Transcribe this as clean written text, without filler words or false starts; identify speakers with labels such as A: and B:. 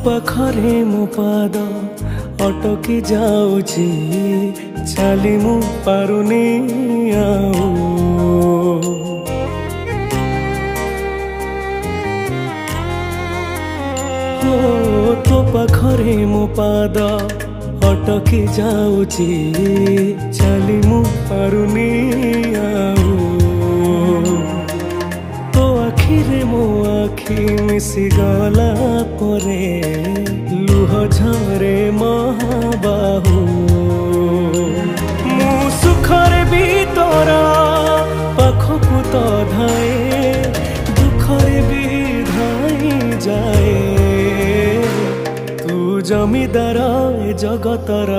A: ପାଖରେ ମୋ ପାଦ ଅଟକି ଯାଉଛି, ଚାଲି ମୁଁ ପାରୁନି ଆଉ। ତୋ ପାଖରେ ମୋ ପାଦ ଅଟକି ଯାଉଛି, ଚାଲି ମୁଁ ପାରୁନି ଆଉ। ତୋ ଆଖିରେ ମୋ ଆଖି ମିଶିଗଲା ପରେ ଲୁହ ଝରେ ମହାବାହୁ। ମୁଁ ସୁଖରେ ବି ତୋର ପାଖକୁ ତ ଧାଏ, ଦୁଃଖରେ ବି ଧାଇ ଯାଏ। ତୁ ଜମିଦାର ଏ ଜଗତର